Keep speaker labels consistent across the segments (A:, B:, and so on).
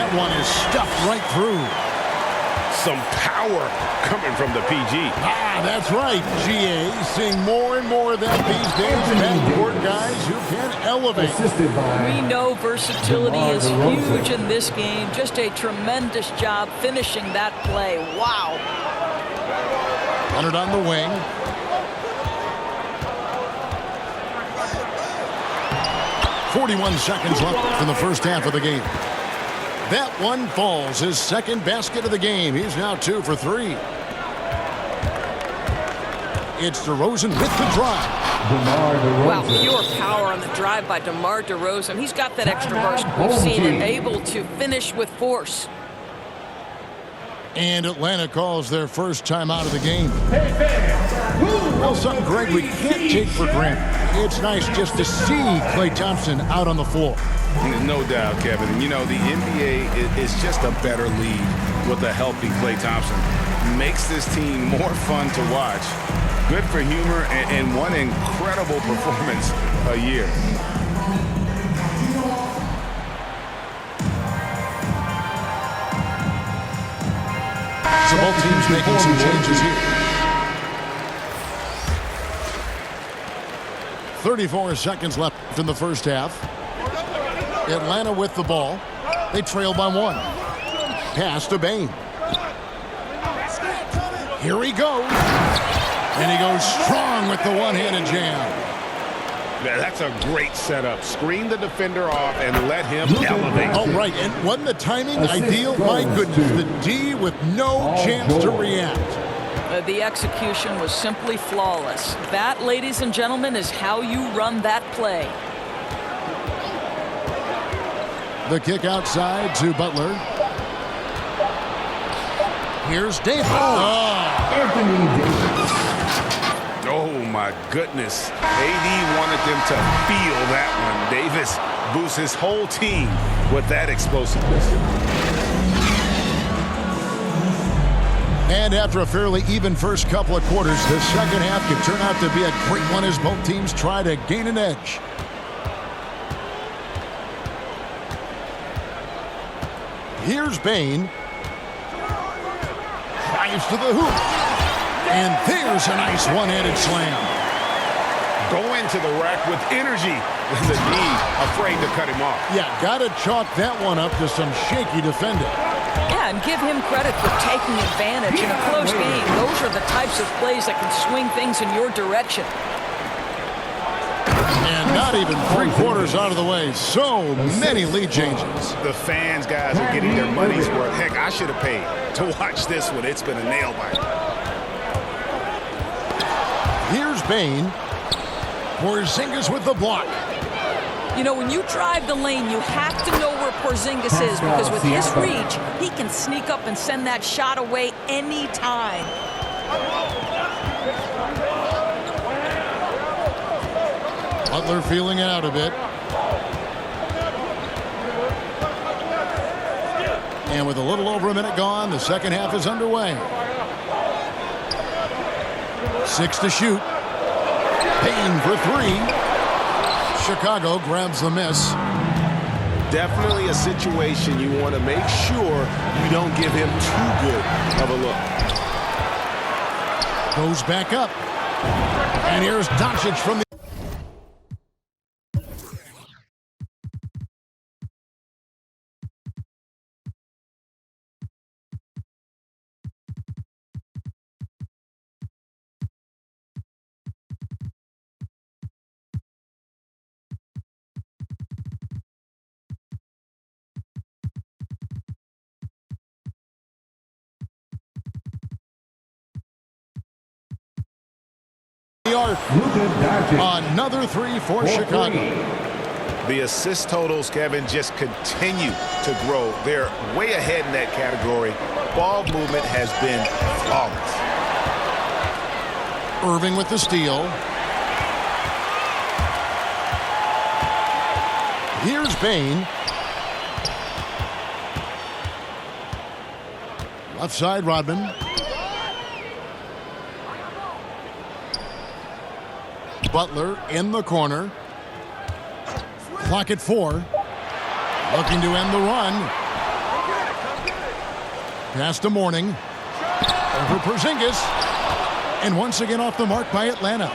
A: that one is stuffed right through.
B: Some power coming from the PG.
A: That's right, GA. Seeing more and more of that these days. Backcourt guys who can elevate.
C: We know versatility is huge in this game. Just a tremendous job finishing that play. Wow.
A: Leonard on the wing. .41 seconds left in the first half of the game. That one falls. His second basket of the game. He's now 2 for 3. It's DeRozan with the drive.
C: Wow, pure power on the drive by DeMar DeRozan. He's got that extra burst we've seen him able to finish with force.
A: And Atlanta calls their first time out of the game. Well, something, Greg, we can't take for granted. It's nice just to see Klay Thompson out on the floor.
B: No doubt, Kevin. And, you know, the NBA is just a better league with a healthy Klay Thompson. Makes this team more fun to watch. Good for humor and one incredible performance a year.
A: So both teams making some changes here. 34 seconds left in the first half. Atlanta with the ball. They trail by 1. Pass to Bane. Here he goes. And he goes strong with the one-handed jam.
B: Yeah, that's a great setup. Screen the defender off and let him elevate.
A: Oh, right. And wasn't the timing ideal? My goodness. The D with no chance to react.
C: The execution was simply flawless. That, ladies and gentlemen, is how you run that play.
A: The kick outside to Butler. Here's Davis.
B: Oh, my goodness. AD wanted them to feel that one. Davis boosts his whole team with that explosiveness.
A: And after a fairly even first couple of quarters, the second half could turn out to be a great one as both teams try to gain an edge. Here's Bane. Drives to the hoop. And there's a nice one-handed slam.
B: Go into the rack with energy. The knee afraid to cut him off.
A: Yeah, got to chalk that one up to some shaky defending.
C: Yeah, and give him credit for taking advantage in a close game. Those are the types of plays that can swing things in your direction.
A: And not even 3/4 out of the way. So many lead changes.
B: The fans, guys, are getting their money's worth. Heck, I should have paid to watch this one. It's been a nail biter.
A: Here's Bane. Porzingis with the block.
C: You know, when you drive the lane, you have to know where Porzingis is, because with his reach, he can sneak up and send that shot away anytime.
A: Butler feeling it out a bit. And with a little over a minute gone, the second half is underway. 6 to shoot. Payne for 3. Chicago grabs the miss.
B: Definitely a situation you want to make sure you don't give him too good of a look.
A: Goes back up. And here's Doncic from the... Another 3 for Chicago.
B: The assist totals, Kevin, just continue to grow. They're way ahead in that category. Ball movement has been flawless.
A: Irving with the steal. Here's Bane. Left side, Rodman. Butler in the corner. Clock at 4. Looking to end the run. Pass to Morning. Over Porzingis. And once again off the mark by Atlanta.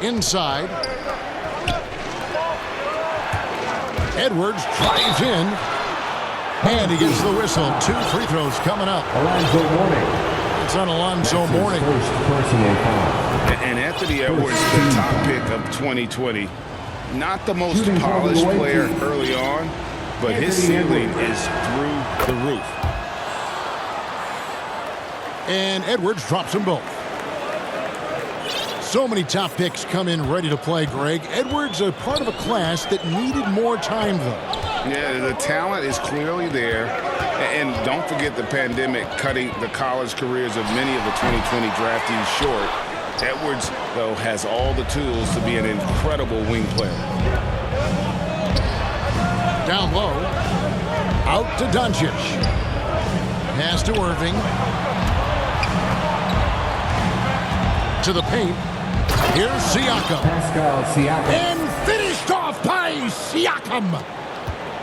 A: Inside. Edwards drives in. And he gets the whistle. 2 free throws coming up.
D: Alonzo Mourning.
A: It's on Alonzo Mourning.
D: First personal foul.
B: And Anthony Edwards, the top pick of 2020. Not the most polished player early on, but his ceiling is through the roof.
A: And Edwards drops them both. So many top picks come in ready to play, Greg. Edwards a part of a class that needed more time, though.
B: Yeah, the talent is clearly there. And don't forget the pandemic cutting the college careers of many of the 2020 draftees short. Edwards, though, has all the tools to be an incredible wing player.
A: Down low. Out to Doncic. Pass to Irving. To the paint. Here's Siakam.
D: Pascal Siakam.
A: And finished off by Siakam.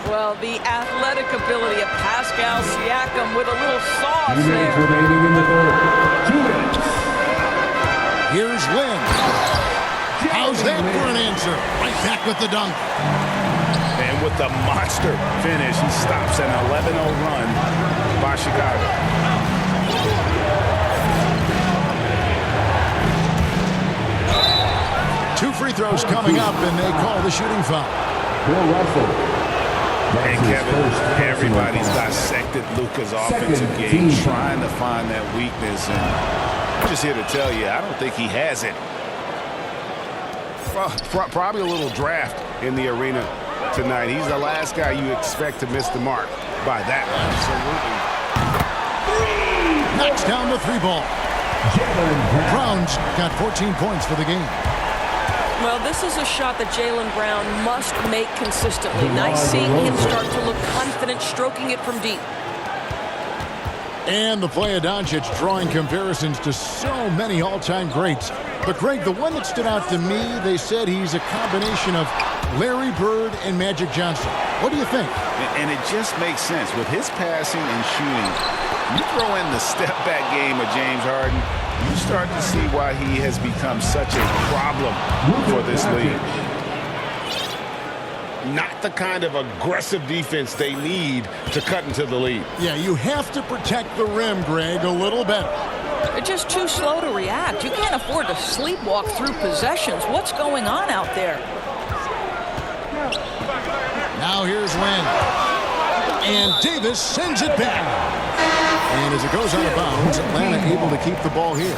C: Well, the athletic ability of Pascal Siakam with a little
D: 2
C: sauce
D: minutes
C: there.
D: remaining in the third. 2 minutes.
A: Here's Lynn. How's that for an answer? Right back with the dunk.
B: And with the monster finish, he stops an 11-0 run by Chicago.
A: Two free throws coming up, and they call the shooting foul.
D: Bill Russell.
B: And Kevin, everybody's dissected Luka's offensive game, trying to find that weakness. And I'm just here to tell you, I don't think he has it. Probably a little draft in the arena tonight. He's the last guy you expect to miss the mark by that.
A: Absolutely. Knocks down the 3-ball. Brown's got 14 points for the game.
C: Well, this is a shot that Jaylen Brown must make consistently. Nice seeing him start to look confident, stroking it from deep.
A: And the play of Doncic drawing comparisons to so many all-time greats. But, Greg, the one that stood out to me, they said he's a combination of Larry Bird and Magic Johnson. What do you think?
B: And it just makes sense. With his passing and shooting, you throw in the step-back game of James Harden, you start to see why he has become such a problem for this league. Not the kind of aggressive defense they need to cut into the lead.
A: Yeah, you have to protect the rim, Greg, a little better.
C: They're just too slow to react. You can't afford to sleepwalk through possessions. What's going on out there?
A: Now here's Lynn. And Davis sends it back. And as it goes out of bounds, Atlanta able to keep the ball here.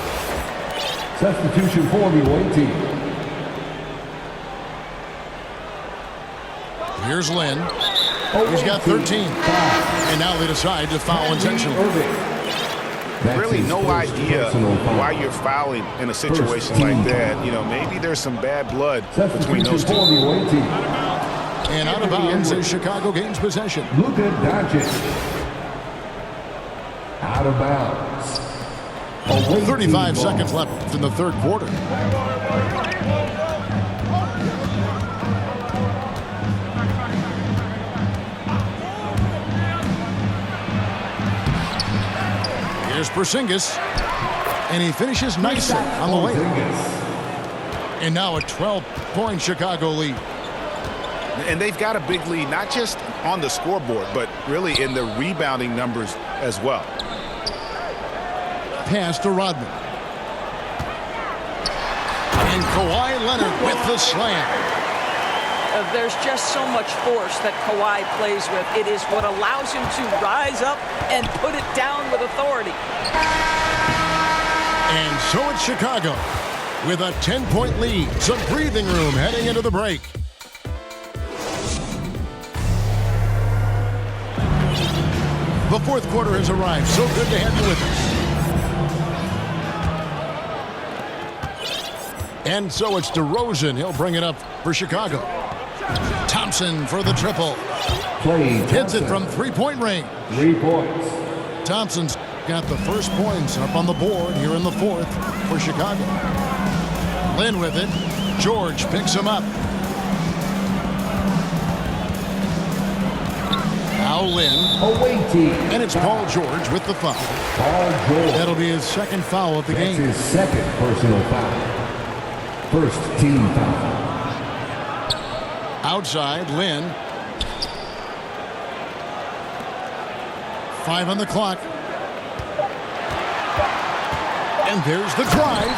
D: Substitution for the away team.
A: Here's Lynn. He's got 13. And now they decide to foul intentionally.
B: Really no idea why you're fouling in a situation like that. You know, maybe there's some bad blood between those two.
A: And out of bounds as Chicago gains possession.
D: Luka Doncic. Out of bounds.
A: 35 seconds left in the third quarter. Here's Porzingis. And he finishes nicely on the layup. And now a 12-point Chicago lead.
B: And they've got a big lead, not just on the scoreboard, but really in the rebounding numbers as well.
A: Pass to Rodman. And Kawhi Leonard with the slam.
C: There's just so much force that Kawhi plays with. It is what allows him to rise up and put it down with authority.
A: And so it's Chicago with a 10-point lead. Some breathing room heading into the break. The fourth quarter has arrived. So good to have you with us. And so it's DeRozan. He'll bring it up for Chicago. Thompson for the triple. Hits it from three-point range.
D: 3 points.
A: Thompson's got the first points up on the board here in the fourth for Chicago. Lynn with it. George picks him up. Now Lynn.
D: Away team.
A: And it's Paul George with the foul.
D: Paul George.
A: That'll be his second foul of the
D: That's
A: game.
D: his second personal foul. First team foul.
A: Outside, Lynn. 5 on the clock. And there's the drive.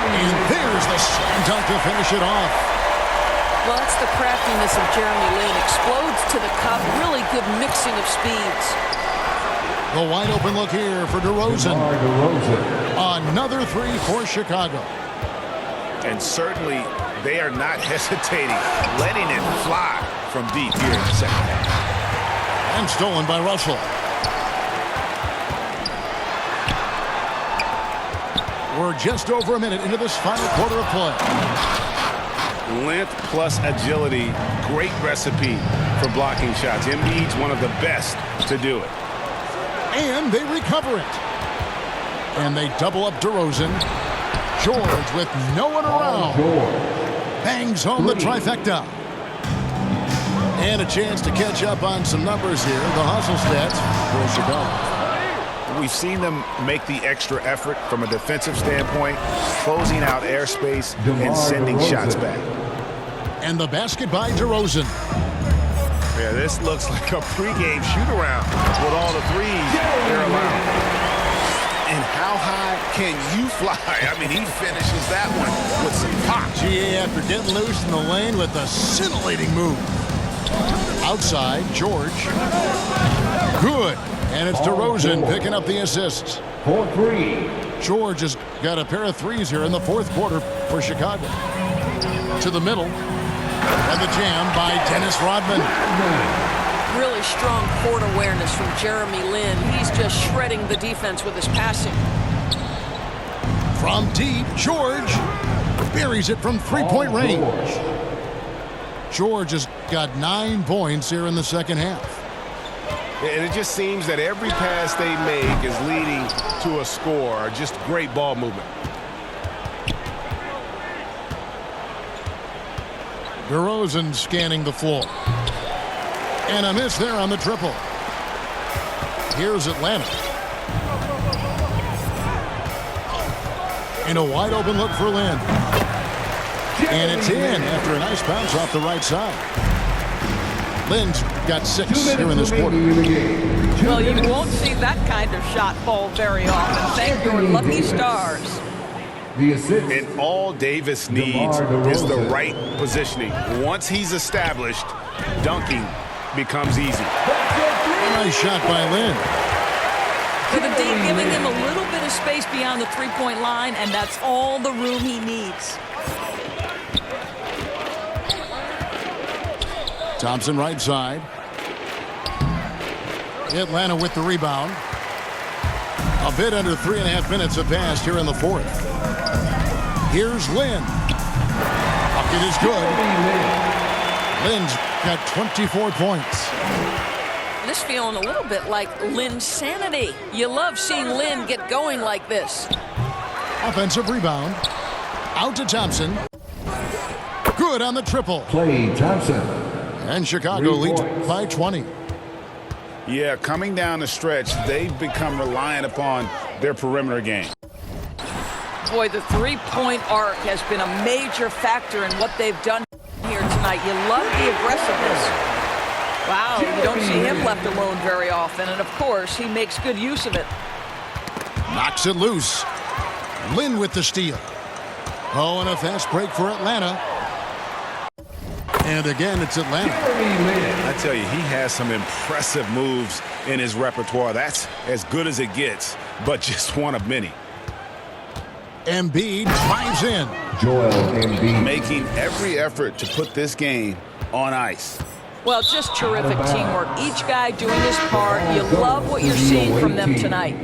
A: And there's the slam dunk to finish it off.
C: Well, that's the craftiness of Jeremy Lin. Explodes to the cup. Really good mixing of speeds.
A: The wide open look here for DeRozan.
D: DeMar DeRozan.
A: Another three for Chicago.
B: And certainly they are not hesitating, letting it fly from deep here in the second half.
A: And stolen by Russell. We're just over a minute into this final quarter of play.
B: Length plus agility, great recipe for blocking shots. Embiid's one of the best to do it.
A: And they recover it. And they double up DeRozan. George with no one around. Bangs home the trifecta. And a chance to catch up on some numbers here. The hustle stats for Chicago.
B: We've seen them make the extra effort from a defensive standpoint, closing out airspace and sending shots back.
A: And the basket by DeRozan.
B: Yeah, this looks like a pregame shoot-around with all the threes they're allowed. And how high can you fly? I mean, he finishes that one with some pop.
A: GA after getting loose in the lane with a scintillating move. Outside, George. Good. And it's DeRozan picking up the assists.
D: 4-3.
A: George has got a pair of threes here in the fourth quarter for Chicago. To the middle. And the jam by Dennis Rodman.
C: Really strong court awareness from Jeremy Lin. He's just shredding the defense with his passing.
A: From deep, George buries it from three-point range. George has got 9 points here in the second half.
B: And it just seems that every pass they make is leading to a score. Just great ball movement.
A: DeRozan scanning the floor. And a miss there on the triple. Here's Atlanta. In a wide open look for Lin. And it's in after a nice bounce off the right side. Lin's got 6 here in this quarter.
C: Well, you won't see that kind of shot fall very often. Thank your lucky stars.
D: The assist.
B: And all Davis needs is the right positioning. Once he's established, dunking becomes easy.
A: Nice shot by Lin.
C: For the D, giving him a little bit of space beyond the three-point line, and that's all the room he needs.
A: Thompson right side. Atlanta with the rebound. A bit under 3.5 minutes have passed here in the fourth. Here's Lin. Bucket is good. Lin's got 24 points.
C: This feeling a little bit like Lin's sanity. You love seeing Lin get going like this.
A: Offensive rebound. Out to Thompson. Good on the triple.
D: Klay Thompson.
A: And Chicago leads by 20.
B: Yeah, coming down the stretch, they've become reliant upon their perimeter game.
C: Boy, the three-point arc has been a major factor in what they've done here tonight. You love the aggressiveness. Wow, you don't see him left alone very often, and of course, he makes good use of it.
A: Knocks it loose. Lin with the steal. Oh, and a fast break for Atlanta. And again, it's Atlanta.
B: I tell you, he has some impressive moves in his repertoire. That's as good as it gets, but just one of many.
A: Embiid drives in.
D: Joel Embiid.
B: Making every effort to put this game on ice.
C: Well, just terrific teamwork. Each guy doing his part. You love what you're seeing from them tonight.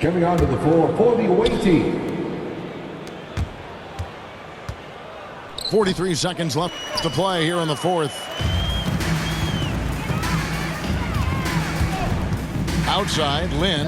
D: Coming onto the floor for the away team.
A: 43 seconds left to play here in the fourth. Outside, Lin.